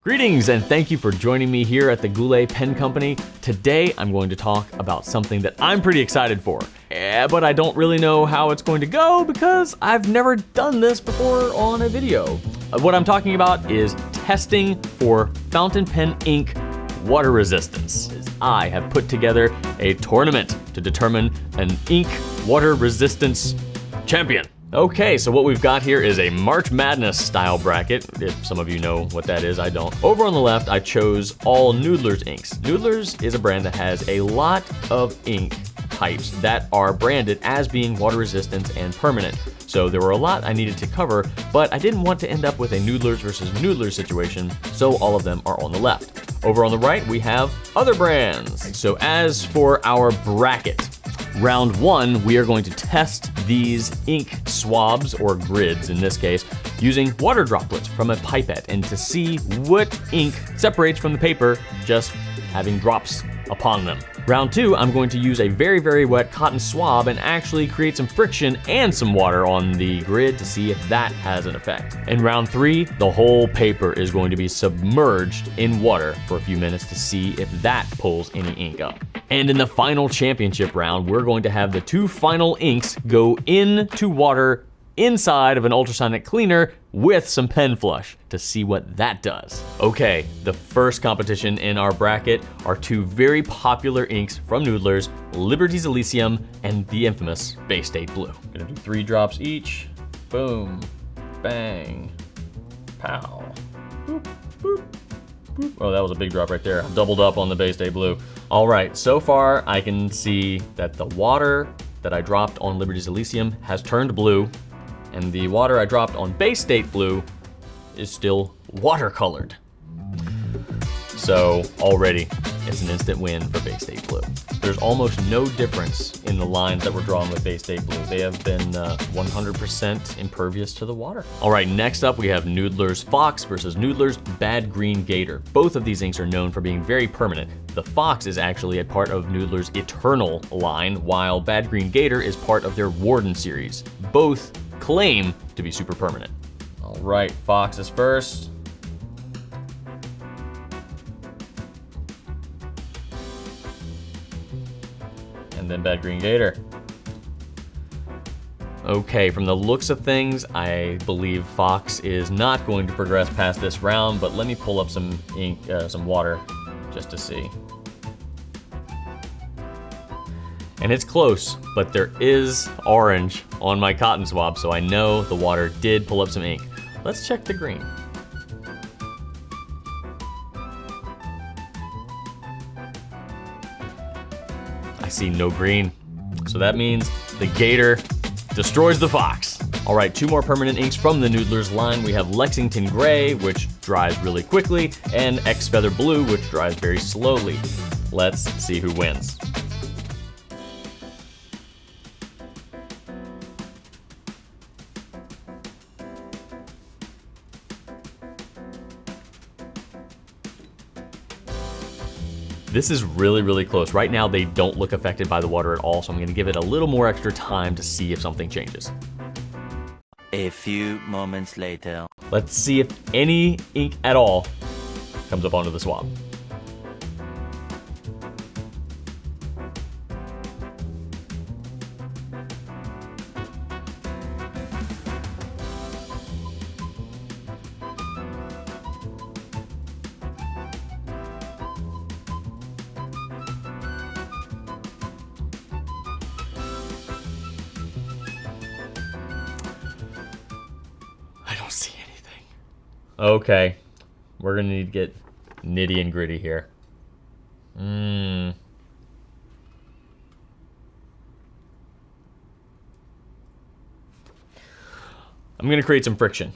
Greetings and thank you for joining me here at the Goulet Pen Company. Today I'm going to talk about something that I'm pretty excited for, but I don't really know how it's going to go because I've never done this before on a video. What I'm talking about is testing for fountain pen ink water resistance. I have put together a tournament to determine an ink water resistance champion. Okay, so what we've got here is a March Madness style bracket. If some of you know what that is, I don't. Over on the left, I chose all Noodler's inks. Noodler's is a brand that has a lot of ink types that are branded as being water resistant and permanent. So there were a lot I needed to cover, but I didn't want to end up with a Noodler's versus Noodler's situation, so all of them are on the left. Over on the right, we have other brands. So as for our bracket, round one, we are going to test these ink swabs, or grids in this case, using water droplets from a pipette and to see what ink separates from the paper just having drops upon them. Round two, I'm going to use a very, very wet cotton swab and actually create some friction and some water on the grid to see if that has an effect. In round three, the whole paper is going to be submerged in water for a few minutes to see if that pulls any ink up. And in the final championship round, we're going to have the two final inks go into water inside of an ultrasonic cleaner with some pen flush to see what that does. Okay, the first competition in our bracket are two very popular inks from Noodler's, Liberty's Elysium and the infamous Bay State Blue. Gonna do 3 drops each. Boom, bang, pow, boop, boop, boop. Oh, that was a big drop right there. Doubled up on the Bay State Blue. All right, so far I can see that the water that I dropped on Liberty's Elysium has turned blue, and the water I dropped on Bay State Blue is still watercolored. So already it's an instant win for Bay State Blue. There's almost no difference in the lines that were drawn with Bay State Blue. They have been 100% impervious to the water. All right, next up we have Noodler's Fox versus Noodler's Bad Green Gator. Both of these inks are known for being very permanent. The Fox is actually a part of Noodler's Eternal line, while Bad Green Gator is part of their Warden series. Both claim to be super permanent. All right, Fox is first. And then Bad Green Gator. Okay, from the looks of things, I believe Fox is not going to progress past this round, but let me pull up some ink, some water, just to see. And it's close, but there is orange on my cotton swab, so I know the water did pull up some ink. Let's check the green. I see no green, so that means the Gator destroys the Fox. All right, 2 more permanent inks from the Noodler's line. We have Lexington Gray, which dries really quickly, and X Feather Blue, which dries very slowly. Let's see who wins. This is really, really close. Right now, they don't look affected by the water at all, so I'm gonna give it a little more extra time to see if something changes. A few moments later. Let's see if any ink at all comes up onto the swab. See anything. Okay, we're gonna need to get nitty and gritty here. I'm gonna create some friction.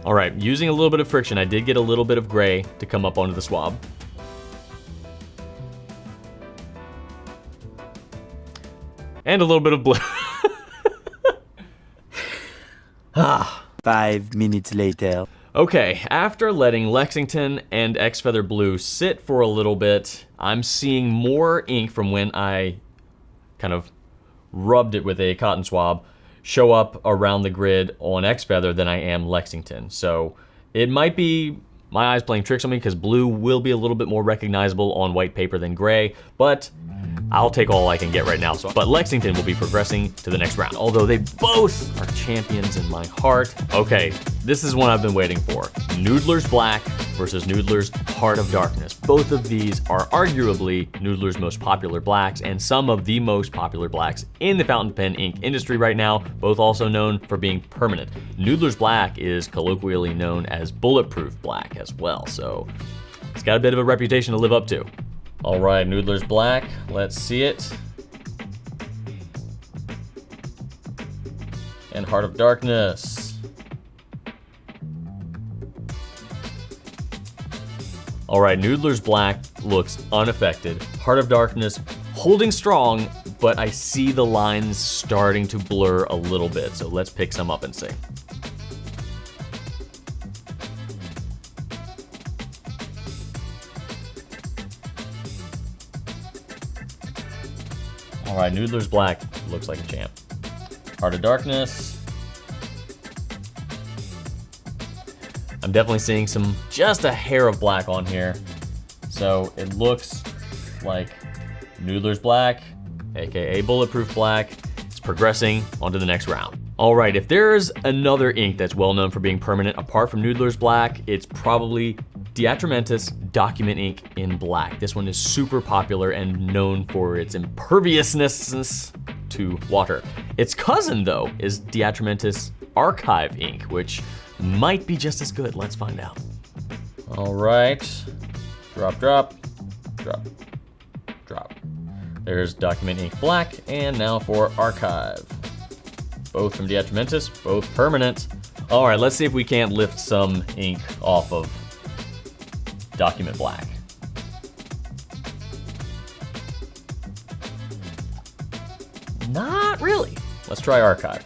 All right, using a little bit of friction, I did get a little bit of gray to come up onto the swab. And a little bit of blue. 5 minutes later. Okay, after letting Lexington and X Feather Blue sit for a little bit, I'm seeing more ink from when I kind of rubbed it with a cotton swab, show up around the grid on X Feather than I am Lexington. So it might be my eyes playing tricks on me because blue will be a little bit more recognizable on white paper than gray, but I'll take all I can get right now. But Lexington will be progressing to the next round, although they both are champions in my heart. Okay, this is one I've been waiting for. Noodler's Black versus Noodler's Heart of Darkness. Both of these are arguably Noodler's most popular blacks and some of the most popular blacks in the fountain pen ink industry right now, both also known for being permanent. Noodler's Black is colloquially known as bulletproof black as well, so it's got a bit of a reputation to live up to. All right, Noodler's Black, let's see it. And Heart of Darkness. All right, Noodler's Black looks unaffected. Heart of Darkness holding strong, but I see the lines starting to blur a little bit, so let's pick some up and see. All right, Noodler's Black looks like a champ. Heart of Darkness. I'm definitely seeing just a hair of black on here. So it looks like Noodler's Black, AKA Bulletproof Black, is progressing onto the next round. All right, if there's another ink that's well known for being permanent apart from Noodler's Black, it's probably Diatramentus Document Ink in black. This one is super popular and known for its imperviousness to water. Its cousin, though, is Diatramentus Archive Ink, which might be just as good. Let's find out. All right, drop, drop, drop, drop. There's Document Ink Black, and now for Archive. Both from Diatramentus, both permanent. All right, let's see if we can't lift some ink off of Document Black. Not really. Let's try Archive.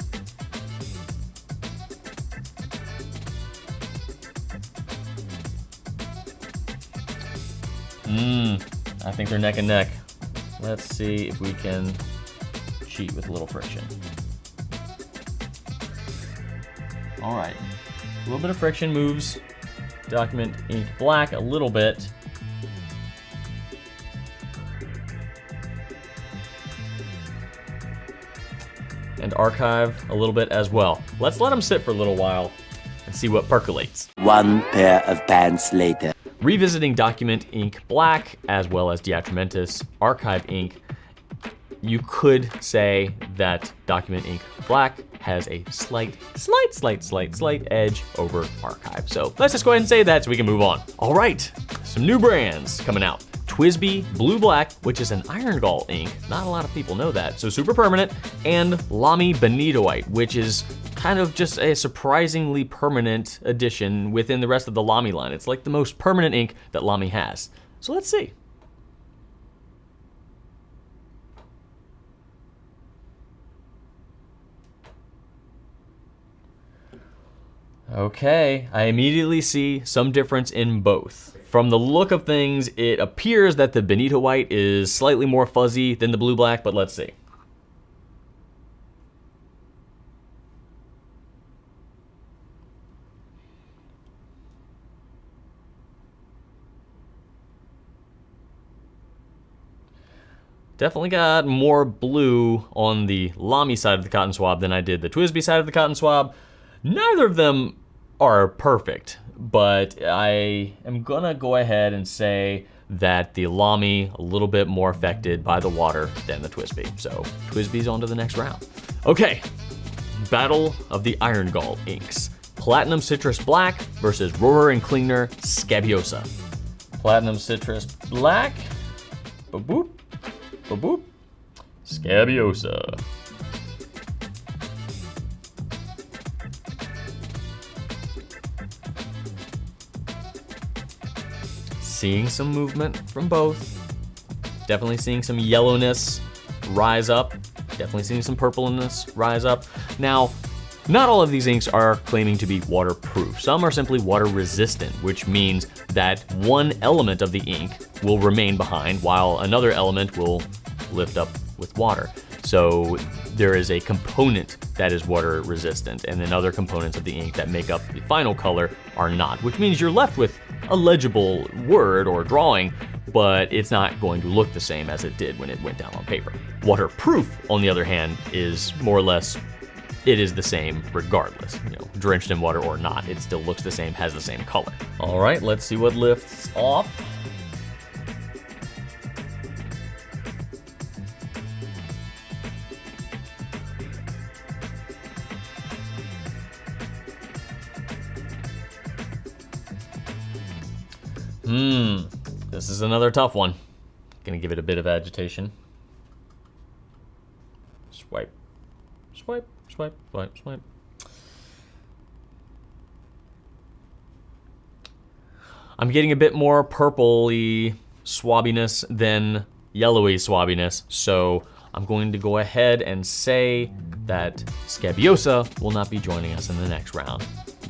I think they're neck and neck. Let's see if we can cheat with a little friction. All right, a little bit of friction moves Document Ink Black a little bit. And Archive a little bit as well. Let's let them sit for a little while and see what percolates. One pair of pants later. Revisiting Document Ink Black as well as Diatramentus Archive Ink, you could say that Document Ink Black has a slight edge over Archive. So let's just go ahead and say that so we can move on. All right, some new brands coming out. TWSBI Blue Black, which is an iron gall ink. Not a lot of people know that, so super permanent. And Lamy Benitoite, which is kind of just a surprisingly permanent addition within the rest of the Lamy line. It's like the most permanent ink that Lamy has. So let's see. Okay, I immediately see some difference in both. From the look of things, it appears that the Benito White is slightly more fuzzy than the Blue Black, but let's see. Definitely got more blue on the Lamy side of the cotton swab than I did the TWSBI side of the cotton swab. Neither of them are perfect, but I am gonna go ahead and say that the Lamy a little bit more affected by the water than the TWSBI. So TWSBI's on to the next round. Okay, Battle of the Iron Gall inks. Platinum Citrus Black versus Rohrer and Klingner Scabiosa. Platinum Citrus Black, ba-boop, ba-boop, Scabiosa. Seeing some movement from both. Definitely seeing some yellowness rise up. Definitely seeing some purpleness rise up. Now, not all of these inks are claiming to be waterproof. Some are simply water resistant, which means that one element of the ink will remain behind while another element will lift up with water. So there is a component that is water resistant, and then other components of the ink that make up the final color are not, which means you're left with a legible word or drawing, but it's not going to look the same as it did when it went down on paper. Waterproof, on the other hand, is more or less, it is the same regardless. You know, drenched in water or not, it still looks the same, has the same color. All right, let's see what lifts off. This is another tough one. Gonna give it a bit of agitation. Swipe, swipe, swipe, swipe, swipe. I'm getting a bit more purpley swabbiness than yellowy swabbiness, so I'm going to go ahead and say that Scabiosa will not be joining us in the next round.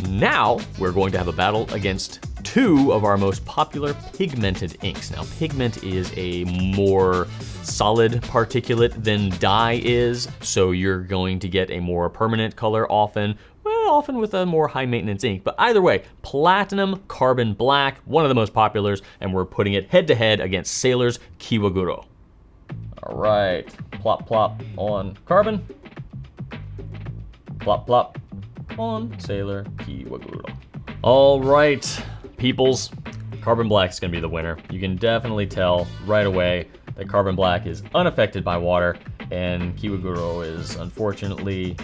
Now, we're going to have a battle against two of our most popular pigmented inks. Now, pigment is a more solid particulate than dye is, so you're going to get a more permanent color often, well, often with a more high maintenance ink. But either way, Platinum Carbon Black, one of the most populars, and we're putting it head to head against Sailor's Kiwaguro. All right, plop plop on Carbon. Plop plop on Sailor Kiwaguro. All right, peoples, Carbon Black is gonna be the winner. You can definitely tell right away that Carbon Black is unaffected by water, and Kiwaguro is unfortunately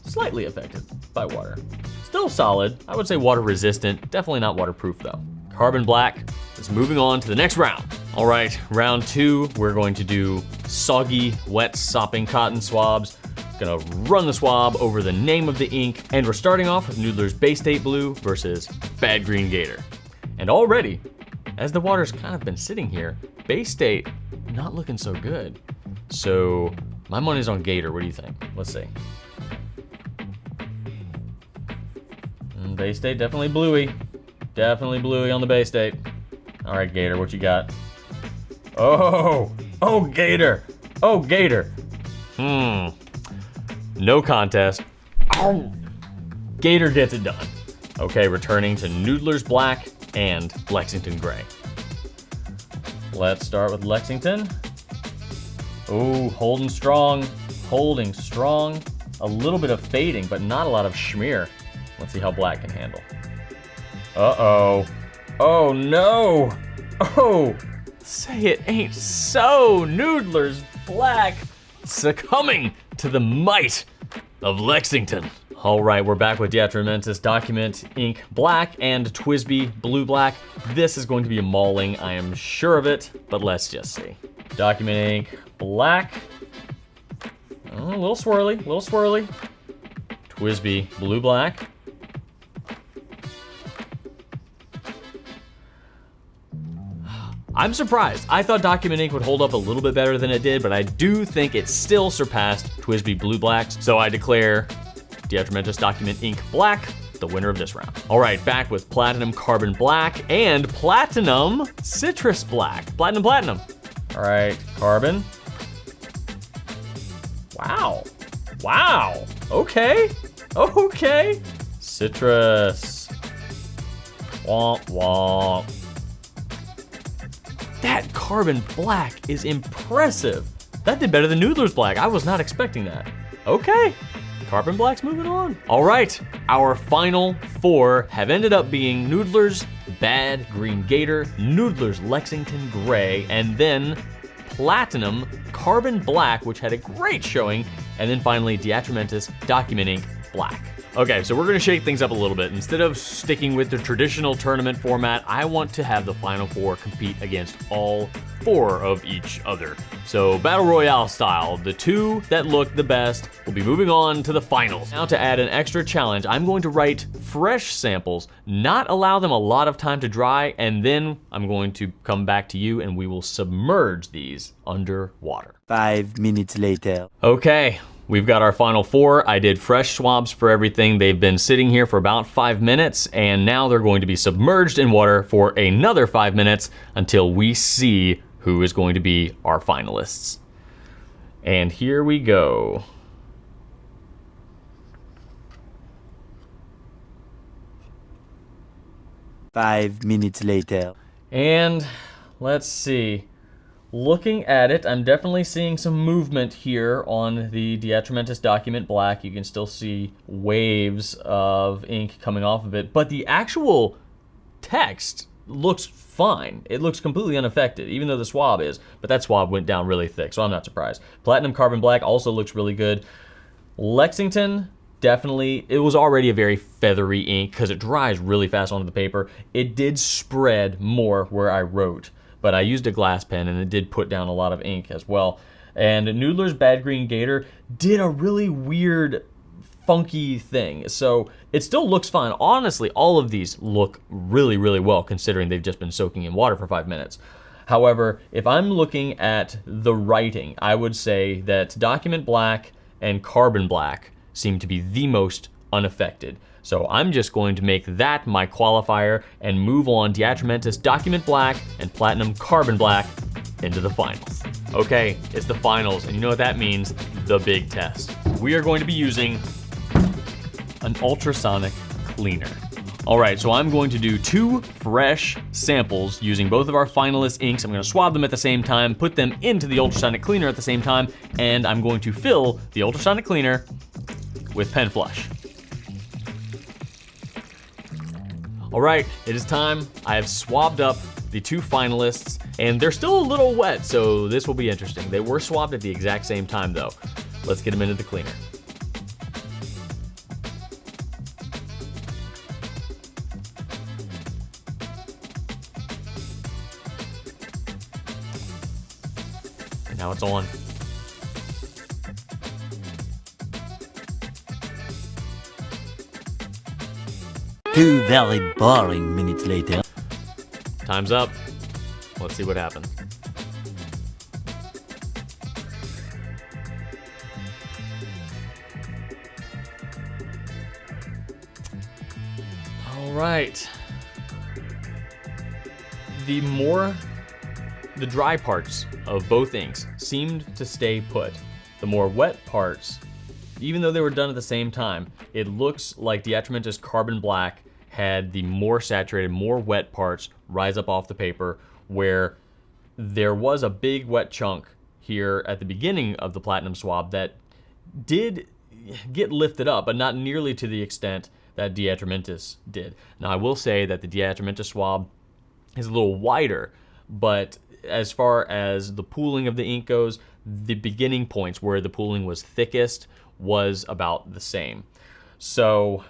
slightly affected by water. Still solid, I would say water resistant, definitely not waterproof though. Carbon Black is moving on to the next round. All right, round two, we're going to do soggy, wet, sopping cotton swabs. Gonna run the swab over the name of the ink, and we're starting off with Noodler's Bay State Blue versus Bad Green Gator. And already, as the water's kind of been sitting here, Bay State not looking so good. So my money's on Gator, what do you think? Let's see. Bay State, definitely bluey. Definitely bluey on the Bay State. All right, Gator, what you got? Oh, Gator. Oh, Gator. No contest. Oh. Gator gets it done. Okay, returning to Noodler's Black and Lexington Gray. Let's start with Lexington. Oh, holding strong. A little bit of fading, but not a lot of schmear. Let's see how Black can handle. Uh-oh. Oh, no. Oh, say it ain't so. Noodler's Black succumbing to the might of Lexington. All right, we're back with Diatramentis Document Ink Black and TWSBI Blue Black. This is going to be a mauling, I am sure of it, but let's just see. Document Ink Black. Oh, a little swirly. TWSBI Blue Black. I'm surprised. I thought Document Ink would hold up a little bit better than it did, but I do think it still surpassed TWSBI Blue Blacks. So I declare Diatramentis Document Ink Black the winner of this round. All right, back with Platinum Carbon Black and Platinum Citrus Black. Platinum. All right, Carbon. Wow. Okay. Citrus. Womp. That Carbon Black is impressive. That did better than Noodler's Black. I was not expecting that. Okay, Carbon Black's moving on. All right, our final four have ended up being Noodler's Bad Green Gator, Noodler's Lexington Gray, and then Platinum Carbon Black, which had a great showing, and then finally Diatramentis Document Ink Black. Okay, so we're gonna shake things up a little bit. Instead of sticking with the traditional tournament format, I want to have the final four compete against all four of each other. So Battle Royale style, the two that look the best will be moving on to the finals. Now to add an extra challenge, I'm going to write fresh samples, not allow them a lot of time to dry, and then I'm going to come back to you and we will submerge these underwater. 5 minutes later. Okay. We've got our final four. I did fresh swabs for everything. They've been sitting here for about 5 minutes, and now they're going to be submerged in water for another 5 minutes until we see who is going to be our finalists. And here we go. Five minutes later. And let's see. Looking at it, I'm definitely seeing some movement here on the Diatramentus Document Black. You can still see waves of ink coming off of it, but the actual text looks fine. It looks completely unaffected, even though the swab is, but that swab went down really thick, so I'm not surprised. Platinum Carbon Black also looks really good. Lexington, definitely, it was already a very feathery ink because it dries really fast onto the paper. It did spread more where I wrote, but I used a glass pen and it did put down a lot of ink as well. And Noodler's Bad Green Gator did a really weird, funky thing. So it still looks fine. Honestly, all of these look really, really well considering they've just been soaking in water for 5 minutes. However, if I'm looking at the writing, I would say that Document Black and Carbon Black seem to be the most unaffected. So I'm just going to make that my qualifier and move on Diatramentus Document Black and Platinum Carbon Black into the finals. Okay, it's the finals, and you know what that means, the big test. We are going to be using an ultrasonic cleaner. All right, so I'm going to do 2 fresh samples using both of our finalist inks. I'm gonna swab them at the same time, put them into the ultrasonic cleaner at the same time, and I'm going to fill the ultrasonic cleaner with pen flush. All right, it is time. I have swabbed up the 2 finalists, and they're still a little wet, so this will be interesting. They were swabbed at the exact same time, though. Let's get them into the cleaner. And now it's on. Two very boring minutes later. Time's up. Let's see what happens. All right. The dry parts of both inks seemed to stay put. The more wet parts, even though they were done at the same time, it looks like Diatramentus Carbon Black had the more saturated, more wet parts rise up off the paper, where there was a big wet chunk here at the beginning of the platinum swab that did get lifted up, but not nearly to the extent that Diatramentus did. Now, I will say that the Diatramentus swab is a little wider, but as far as the pooling of the ink goes, the beginning points where the pooling was thickest was about the same. So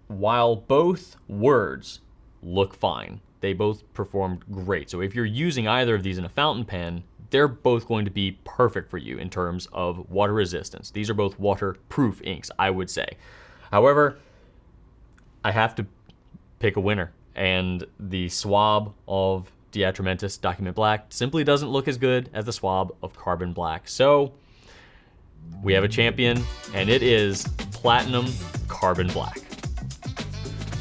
while both words look fine, they both performed great. So if you're using either of these in a fountain pen, they're both going to be perfect for you in terms of water resistance. These are both waterproof inks, I would say. However, I have to pick a winner, and the swab of Diatramentus Document Black simply doesn't look as good as the swab of Carbon Black. So we have a champion, and it is Platinum Carbon Black.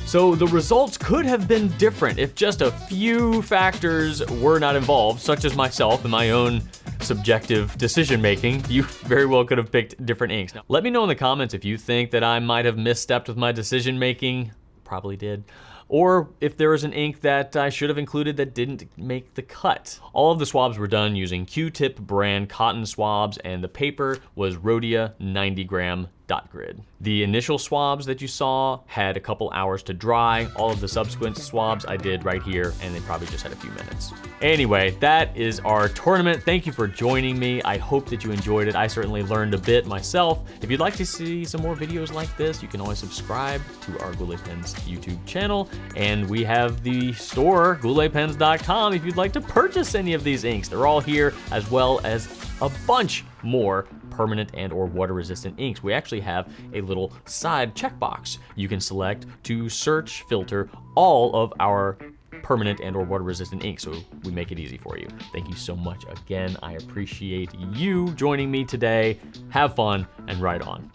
So the results could have been different if just a few factors were not involved, such as myself and my own subjective decision making. You very well could have picked different inks. Now, let me know in the comments if you think that I might have misstepped with my decision making. Probably did. Or if there was an ink that I should have included that didn't make the cut. All of the swabs were done using Q-Tip brand cotton swabs, and the paper was Rhodia 90 gram dot grid. The initial swabs that you saw had a couple hours to dry. All of the subsequent swabs I did right here, and they probably just had a few minutes. Anyway, that is our tournament. Thank you for joining me. I hope that you enjoyed it. I certainly learned a bit myself. If you'd like to see some more videos like this, you can always subscribe to our Goulet Pens YouTube channel. And we have the store, gouletpens.com, if you'd like to purchase any of these inks. They're all here, as well as a bunch more permanent and or water resistant inks. We actually have a little side checkbox you can select to search filter all of our permanent and or water resistant inks, so we make it easy for you. Thank you so much again. I appreciate you joining me today. Have fun and ride on.